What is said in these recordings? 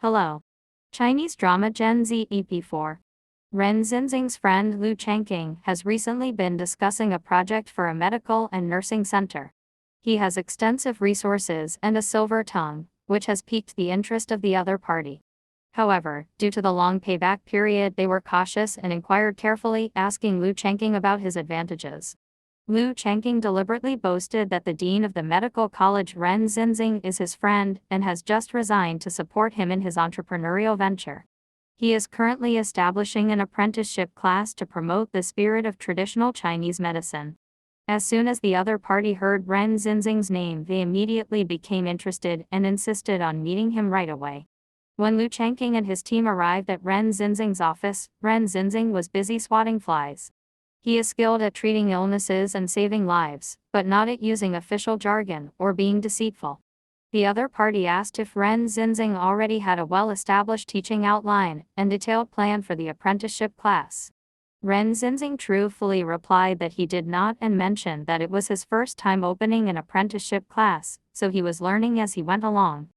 Hello. Chinese drama Gen Z EP4. Ren Xinzheng's friend Liu Changqing has recently been discussing a project for a medical and nursing center. He has extensive resources and a silver tongue, which has piqued the interest of the other party. However, due to the long payback period, they were cautious and inquired carefully, asking Liu Changqing about his advantages. Liu Changqing deliberately boasted that the dean of the medical college Ren Xinzheng is his friend and has just resigned to support him in his entrepreneurial venture. He is currently establishing an apprenticeship class to promote the spirit of traditional Chinese medicine. As soon as the other party heard Ren Xinzheng's name, they immediately became interested and insisted on meeting him right away. When Liu Changqing and his team arrived at Ren Xinzheng's office, Ren Xinzheng was busy swatting flies. He is skilled at treating illnesses and saving lives, but not at using official jargon or being deceitful. The other party asked if Ren Xinzheng already had a well-established teaching outline and detailed plan for the apprenticeship class. Ren Xinzheng truthfully replied that he did not and mentioned that it was his first time opening an apprenticeship class, so he was learning as he went along.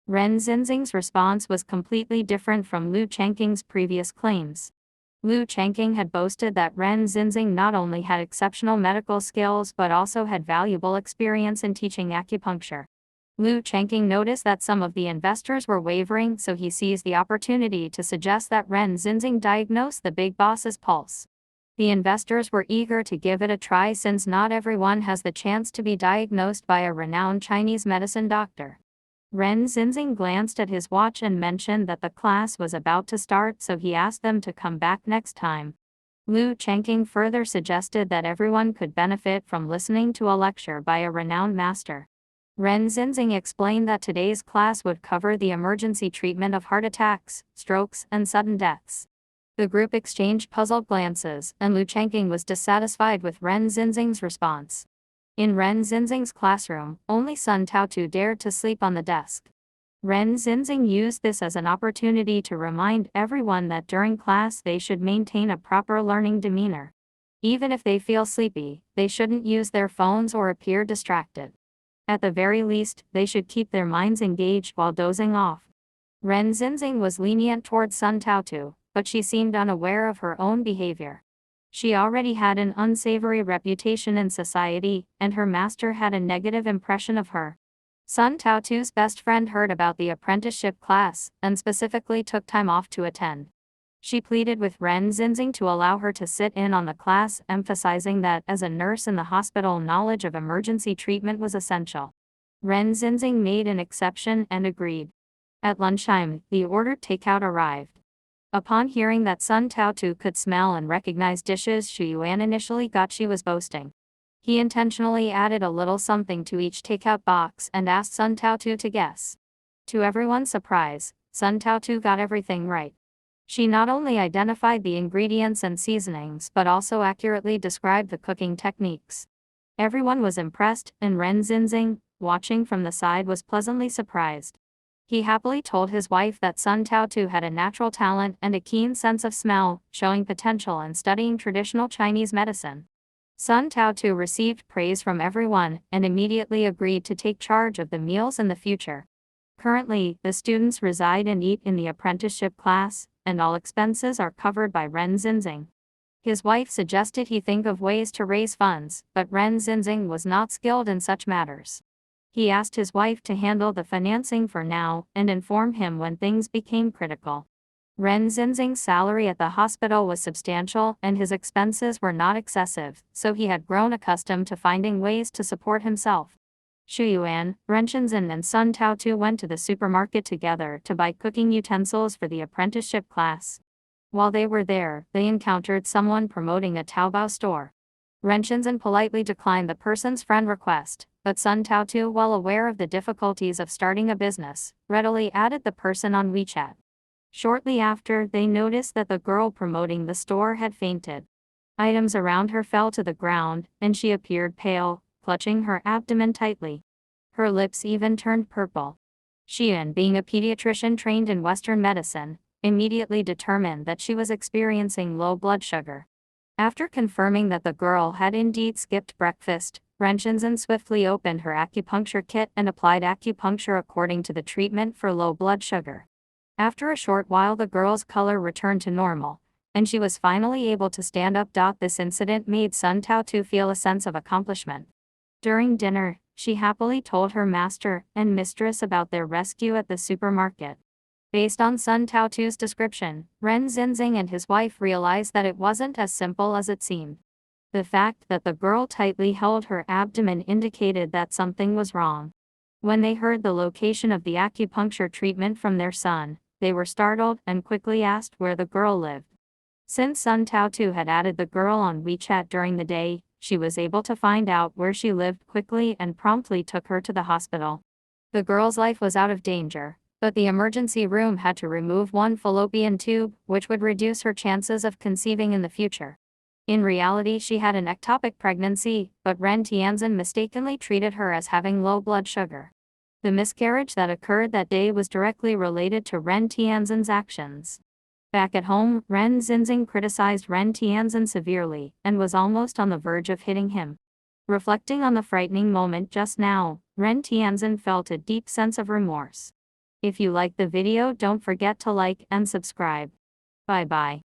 Ren Xinzheng's response was completely different from Liu Changqing's previous claims. Liu Changqing had boasted that Ren Xinzheng not only had exceptional medical skills but also had valuable experience in teaching acupuncture. Liu Changqing noticed that some of the investors were wavering, so he seized the opportunity to suggest that Ren Xinzheng diagnose the big boss's pulse. The investors were eager to give it a try since not everyone has the chance to be diagnosed by a renowned Chinese medicine doctor. Ren Xinzheng glanced at his watch and mentioned that the class was about to start, so he asked them to come back next time. Liu Changqing further suggested that everyone could benefit from listening to a lecture by a renowned master. Ren Xinzheng explained that today's class would cover the emergency treatment of heart attacks, strokes, and sudden deaths. The group exchanged puzzled glances, and Liu Changqing was dissatisfied with Ren Xinzheng's response. In Ren Xinzheng's classroom, only Sun Tougou dared to sleep on the desk. Ren Xinzheng used this as an opportunity to remind everyone that during class they should maintain a proper learning demeanor. Even if they feel sleepy, they shouldn't use their phones or appear distracted. At the very least, they should keep their minds engaged while dozing off. Ren Xinzheng was lenient towards Sun Tougou, but she seemed unaware of her own behavior. She already had an unsavory reputation in society, and her master had a negative impression of her. Sun Toutou's best friend heard about the apprenticeship class, and specifically took time off to attend. She pleaded with Ren Xinzheng to allow her to sit in on the class, emphasizing that, as a nurse in the hospital, knowledge of emergency treatment was essential. Ren Xinzheng made an exception and agreed. At lunchtime, the ordered takeout arrived. Upon hearing that Sun Tougou could smell and recognize dishes Xu Yuan initially thought she was boasting. He intentionally added a little something to each takeout box and asked Sun Tougou to guess. To everyone's surprise, Sun Tougou got everything right. She not only identified the ingredients and seasonings but also accurately described the cooking techniques. Everyone was impressed, and Ren Xinzheng, watching from the side, was pleasantly surprised. He happily told his wife that Sun Tougou had a natural talent and a keen sense of smell, showing potential in studying traditional Chinese medicine. Sun Tougou received praise from everyone and immediately agreed to take charge of the meals in the future. Currently, the students reside and eat in the apprenticeship class, and all expenses are covered by Ren Xinzheng. His wife suggested he think of ways to raise funds, but Ren Xinzheng was not skilled in such matters. He asked his wife to handle the financing for now and inform him when things became critical. Ren Xinzheng's salary at the hospital was substantial and his expenses were not excessive, so he had grown accustomed to finding ways to support himself. Xu Yuan, Ren Xinzheng, and Sun Tougou went to the supermarket together to buy cooking utensils for the apprenticeship class. While they were there, they encountered someone promoting a Taobao store. Ren Xinzheng politely declined the person's friend request, but Sun Tougou, well aware of the difficulties of starting a business, readily added the person on WeChat. Shortly after, they noticed that the girl promoting the store had fainted. Items around her fell to the ground, and she appeared pale, clutching her abdomen tightly. Her lips even turned purple. Xian, being a pediatrician trained in Western medicine, immediately determined that she was experiencing low blood sugar. After confirming that the girl had indeed skipped breakfast, Ren Xinzheng swiftly opened her acupuncture kit and applied acupuncture according to the treatment for low blood sugar. After a short while, the girl's color returned to normal, and she was finally able to stand up. This incident made Sun Taotu feel a sense of accomplishment. During dinner, she happily told her master and mistress about their rescue at the supermarket. Based on Sun Taotu's description, Ren Xinzheng and his wife realized that it wasn't as simple as it seemed. The fact that the girl tightly held her abdomen indicated that something was wrong. When they heard the location of the acupuncture treatment from their son, they were startled and quickly asked where the girl lived. Since Sun Taotu had added the girl on WeChat during the day, she was able to find out where she lived quickly and promptly took her to the hospital. The girl's life was out of danger, but the emergency room had to remove one fallopian tube, which would reduce her chances of conceiving in the future. In reality, she had an ectopic pregnancy, but Ren Tianzhen mistakenly treated her as having low blood sugar. The miscarriage that occurred that day was directly related to Ren Tianzhen's actions. Back at home, Ren Xinzheng criticized Ren Tianzhen severely and was almost on the verge of hitting him. Reflecting on the frightening moment just now, Ren Tianzhen felt a deep sense of remorse. If you liked the video, don't forget to like and subscribe. Bye bye.